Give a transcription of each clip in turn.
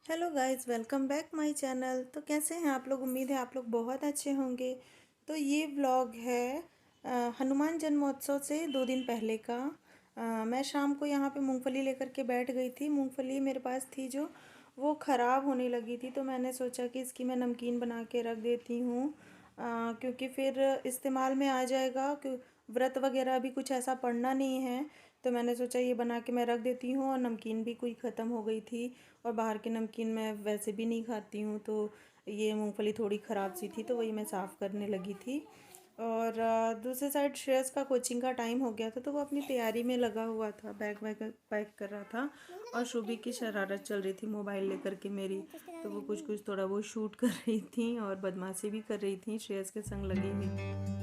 Hello guys, welcome back my channel. तो कैसे हैं आप लोग? उम्मीद है आप लोग बहुत अच्छे होंगे। तो ये व्लॉग है हनुमान जन्मोत्सव से 2 दिन पहले का। मैं शाम को यहाँ पे मूंगफली लेकर के बैठ गई थी। मूंगफली मेरे पास थी जो वो ख़राब होने लगी थी, तो मैंने सोचा कि इसकी मैं नमकीन बना के रख देती हूँ, क्योंकि फिर इस्तेमाल में आ जाएगा। व्रत वगैरह भी कुछ ऐसा पड़ना नहीं है, तो मैंने सोचा ये बना के मैं रख देती हूँ। और नमकीन भी कोई ख़त्म हो गई थी, और बाहर की नमकीन मैं वैसे भी नहीं खाती हूँ, तो ये मूंगफली थोड़ी ख़राब सी थी, तो वही मैं साफ़ करने लगी थी। और दूसरी साइड श्रेयस का कोचिंग का टाइम हो गया था, तो वो अपनी तैयारी में लगा हुआ था, बैग वैग पैक कर रहा था। और शुभी की शरारत चल रही थी मोबाइल लेकर के मेरी, तो वो कुछ कुछ थोड़ा बहुत शूट कर रही थी और बदमाशी भी कर रही थी श्रेयस के संग लगी हुई।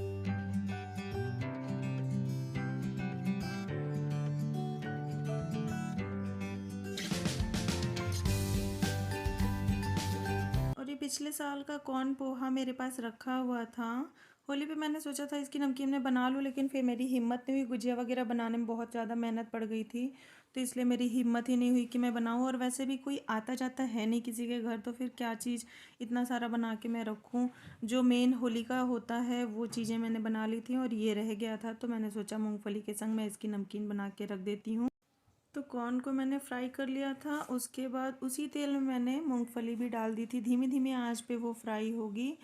और ये पिछले साल का कॉर्न पोहा मेरे पास रखा हुआ था। होली पे मैंने सोचा था इसकी नमकीन मैं बना लूँ, लेकिन फिर मेरी हिम्मत नहीं हुई। गुजिया वगैरह बनाने में बहुत ज़्यादा मेहनत पड़ गई थी, तो इसलिए मेरी हिम्मत ही नहीं हुई कि मैं बनाऊँ। और वैसे भी कोई आता जाता है नहीं किसी के घर, तो फिर क्या चीज़ इतना सारा बना के मैं रखूँ। जो मेन होली का होता है वो चीज़ें मैंने बना ली थी, और ये रह गया था, तो मैंने सोचा मूँगफली के संग मैं इसकी नमकीन बना के रख देती हूँ। तो कॉर्न को मैंने फ्राई कर लिया था। उसके बाद उसी तेल में मैंने मूंगफली भी डाल दी थी। धीमी धीमी आंच पे वो फ्राई होगी।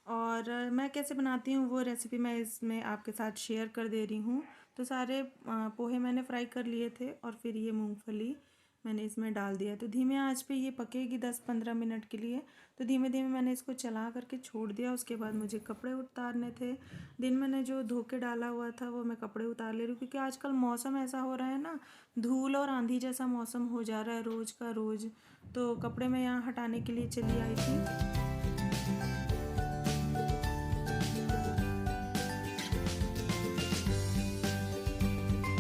और मैं कैसे बनाती हूँ वो रेसिपी मैं इसमें आपके साथ शेयर कर दे रही हूँ। तो सारे पोहे मैंने फ्राई कर लिए थे, और फिर ये मूंगफली मैंने इसमें डाल दिया। तो धीमे आंच पे ये पकेगी 10-15 मिनट के लिए। तो धीमे धीमे मैंने इसको चला करके छोड़ दिया। उसके बाद मुझे कपड़े उतारने थे। दिन मैंने जो धो के डाला हुआ था वो मैं कपड़े उतार ले रही हूँ, क्योंकि आजकल मौसम ऐसा हो रहा है ना, धूल और आंधी जैसा मौसम हो जा रहा है रोज़ का रोज़। तो कपड़े मैं यहाँ हटाने के लिए चली आई थी।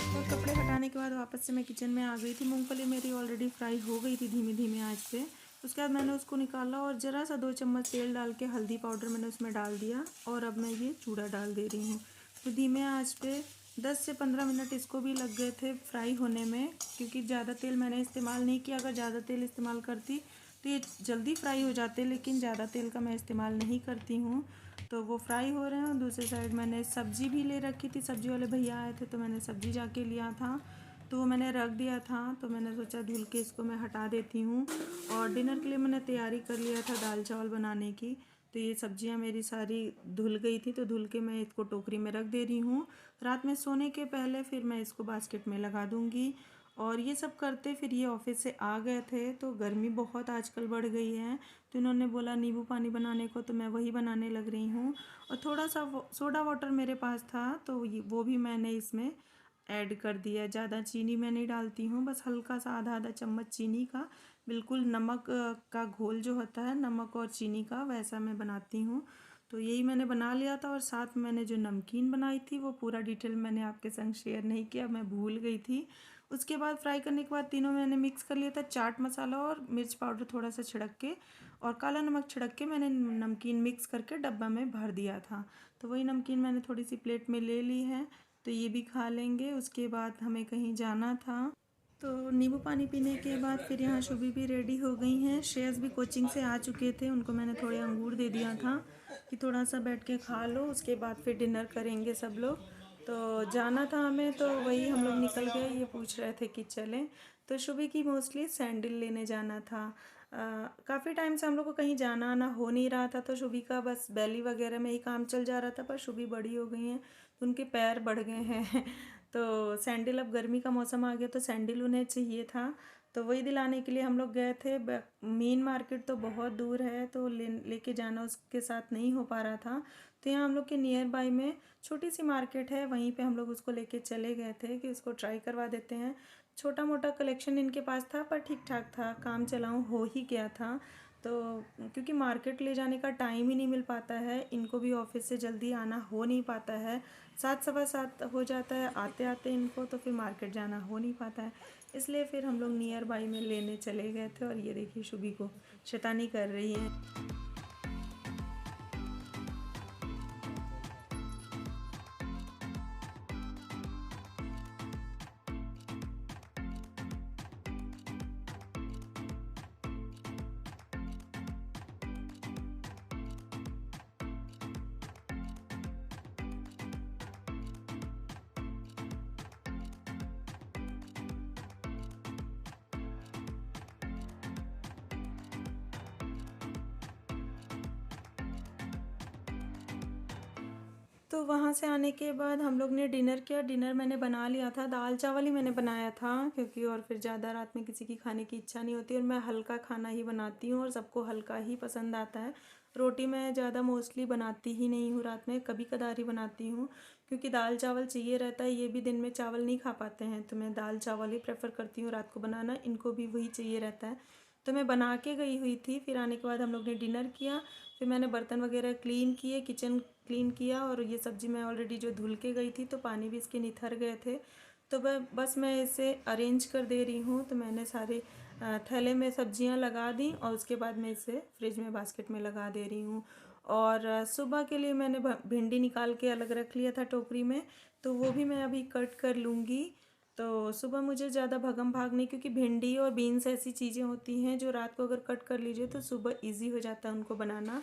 और कपड़े हटाने के बाद वापस से मैं किचन में आ गई थी। मूंगफली मेरी ऑलरेडी फ्राई हो गई थी धीमे धीमे आंच पे। उसके बाद मैंने उसको निकाला, और ज़रा सा 2 चम्मच तेल डाल के हल्दी पाउडर मैंने उसमें डाल दिया, और अब मैं ये चूड़ा डाल दे रही हूँ। तो धीमे आंच पे 10 से 15 मिनट इसको भी लग गए थे फ्राई होने में, क्योंकि ज़्यादा तेल मैंने इस्तेमाल नहीं किया। अगर ज़्यादा तेल इस्तेमाल करती तो ये जल्दी फ्राई हो जाते, लेकिन ज़्यादा तेल का मैं इस्तेमाल नहीं करती हूँ। तो वो फ्राई हो रहे हैं। दूसरी साइड मैंने सब्ज़ी भी ले रखी थी, सब्ज़ी वाले भैया आए थे, तो मैंने सब्ज़ी जाके लिया था, तो वो मैंने रख दिया था। तो मैंने सोचा धुल के इसको मैं हटा देती हूँ। और डिनर के लिए मैंने तैयारी कर लिया था दाल चावल बनाने की। तो ये सब्जियां मेरी सारी धुल गई थी, तो धुल के मैं इसको टोकरी में रख दे रही हूँ। रात में सोने के पहले फिर मैं इसको बास्केट में लगा दूँगी। और ये सब करते फिर ये ऑफिस से आ गए थे। तो गर्मी बहुत आजकल बढ़ गई है, तो इन्होंने बोला नींबू पानी बनाने को, तो मैं वही बनाने लग रही हूँ। और थोड़ा सा सोडा वाटर मेरे पास था, तो वो भी मैंने इसमें ऐड कर दिया। ज़्यादा चीनी मैं नहीं डालती हूँ, बस हल्का सा आधा आधा चम्मच चीनी का, बिल्कुल नमक का घोल जो होता है नमक और चीनी का, वैसा मैं बनाती हूँ। तो यही मैंने बना लिया था। और साथ में मैंने जो नमकीन बनाई थी वो पूरा डिटेल मैंने आपके संग शेयर नहीं किया, मैं भूल गई थी। उसके बाद फ्राई करने के बाद तीनों मैंने मिक्स कर लिया था। चाट मसाला और मिर्च पाउडर थोड़ा सा छिड़क के, और काला नमक छिड़क के मैंने नमकीन मिक्स करके डब्बा में भर दिया था। तो वही नमकीन मैंने थोड़ी सी प्लेट में ले ली है, तो ये भी खा लेंगे। उसके बाद हमें कहीं जाना था, तो नींबू पानी पीने के बाद फिर यहाँ शुभी भी रेडी हो गई हैं। श्रेयस भी कोचिंग से आ चुके थे, उनको मैंने थोड़े अंगूर दे दिया था कि थोड़ा सा बैठ के खा लो, उसके बाद फिर डिनर करेंगे सब लोग। तो जाना था हमें, तो वही हम लोग निकल गए। ये पूछ रहे थे कि चलें, तो शुभी की मोस्टली सैंडल लेने जाना था। काफ़ी टाइम से हम लोग को कहीं जाना आना हो नहीं रहा था, तो शुभी का बस बैली वगैरह में ही काम चल जा रहा था। पर शुभी बड़ी हो गई हैं, तो उनके पैर बढ़ गए हैं तो सैंडल, अब गर्मी का मौसम आ गया तो सैंडल उन्हें चाहिए था। तो वही दिलाने के लिए हम लोग गए थे। मेन मार्केट तो बहुत दूर है, तो लेके जाना उसके साथ नहीं हो पा रहा था। तो यहाँ हम लोग के नियर बाय में छोटी सी मार्केट है, वहीं पे हम लोग उसको लेके चले गए थे कि उसको ट्राई करवा देते हैं। छोटा मोटा कलेक्शन इनके पास था, पर ठीक ठाक था, काम चलाऊँ हो ही गया था। तो क्योंकि मार्केट ले जाने का टाइम ही नहीं मिल पाता है, इनको भी ऑफिस से जल्दी आना हो नहीं पाता है। 7 सवा 7 हो जाता है आते आते इनको, तो फिर मार्केट जाना हो नहीं पाता है। इसलिए फिर हम लोग नियर बाई में लेने चले गए थे। और ये देखिए शुभी को शैतानी कर रही है। तो वहाँ से आने के बाद हम लोग ने डिनर किया। डिनर मैंने बना लिया था, दाल चावल ही मैंने बनाया था, क्योंकि और फिर ज़्यादा रात में किसी की खाने की इच्छा नहीं होती और मैं हल्का खाना ही बनाती हूँ और सबको हल्का ही पसंद आता है। रोटी मैं ज़्यादा मोस्टली बनाती ही नहीं हूँ रात में, कभी कदार ही बनाती हूँ, क्योंकि दाल चावल चाहिए रहता है। ये भी दिन में चावल नहीं खा पाते हैं, तो मैं दाल चावल ही प्रेफर करती हूँ रात को बनाना, इनको भी वही चाहिए रहता है। तो मैं बना के गई हुई थी, फिर आने के बाद हम लोग ने डिनर किया, फिर मैंने बर्तन वगैरह क्लीन किए, किचन क्लीन किया, और ये सब्ज़ी मैं ऑलरेडी जो धुल के गई थी तो पानी भी इसके निथर गए थे, तो बस मैं इसे अरेंज कर दे रही हूँ। तो मैंने सारे थैले में सब्जियाँ लगा दी और उसके बाद मैं इसे फ्रिज में बास्केट में लगा दे रही हूँ। और सुबह के लिए मैंने भिंडी निकाल के अलग रख लिया था टोकरी में, तो वो भी मैं अभी कट कर लूँगी। तो सुबह मुझे ज़्यादा भगम भाग नहीं, क्योंकि भिंडी और बीन्स ऐसी चीज़ें होती हैं जो रात को अगर कट कर लीजिए तो सुबह इजी हो जाता है उनको बनाना।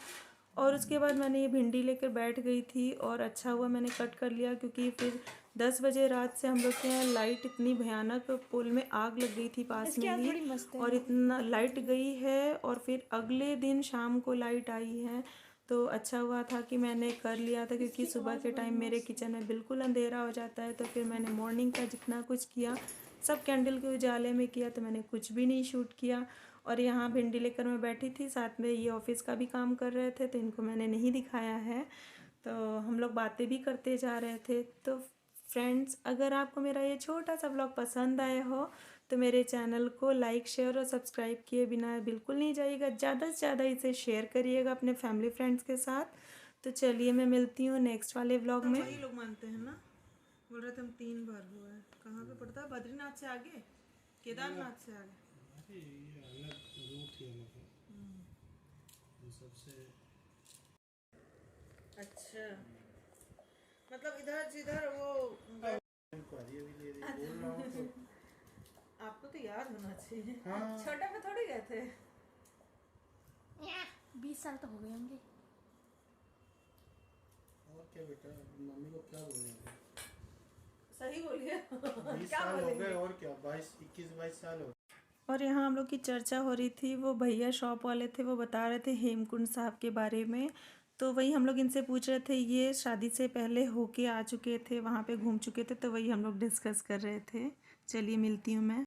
और उसके बाद मैंने ये भिंडी लेकर बैठ गई थी और अच्छा हुआ मैंने कट कर लिया, क्योंकि फिर 10 बजे रात से हम लोग के यहाँ लाइट इतनी भयानक, पुल में आग लग गई थी पास में ही, और इतना लाइट गई है और फिर अगले दिन शाम को लाइट आई है। तो अच्छा हुआ था कि मैंने कर लिया था, क्योंकि सुबह के टाइम मेरे किचन में बिल्कुल अंधेरा हो जाता है। तो फिर मैंने मॉर्निंग का जितना कुछ किया सब कैंडल के उजाले में किया, तो मैंने कुछ भी नहीं शूट किया। और यहाँ भिंडी लेकर मैं बैठी थी, साथ में ये ऑफिस का भी काम कर रहे थे, तो इनको मैंने नहीं दिखाया है। तो हम लोग बातें भी करते जा रहे थे। तो फ्रेंड्स, अगर आपको मेरा ये छोटा सा व्लॉग पसंद आया हो तो मेरे चैनल को लाइक शेयर और सब्सक्राइब किए बिना बिल्कुल नहीं जाइएगा, ज़्यादा से ज़्यादा इसे शेयर करिएगा अपने फैमिली फ्रेंड्स के साथ। तो चलिए मैं मिलती हूँ नेक्स्ट वाले व्लॉग में। वही लोग मानते हैं ना, बोल रहे थे हम 3 बार हुआ है। कहाँ पे पड़ता है? बद्रीनाथ से आगे, केदारनाथ से आगे। अरे ये अलग रूट ही अलग है ये सबसे। अच्छा, मतलब इधर जिधर वो इंक्वायरी भी दे रही बोल रहा हूँ तो। आपको तो याद होना चाहिए। हाँ। छोटे में थोड़ी गए थे। 20 साल तो हो गए होंगे। और क्या बेटा, मम्मी को क्या बोलेंगे? सही बोलिए। 20 क्या साल हो बोलेंगे? गए और क्या, 21-22 साल हो गए। और यहाँ हम लोग की चर्चा हो रही थी, वो भैया शॉप वाले थे, वो बता रहे थे हेमकुंड साहब के बारे में। तो वही हम लोग इनसे पूछ रहे थे, ये शादी से पहले होके आ चुके थे, वहाँ पे घूम चुके थे, तो वही हम लोग डिस्कस कर रहे थे। चलिए मिलती हूँ मैं।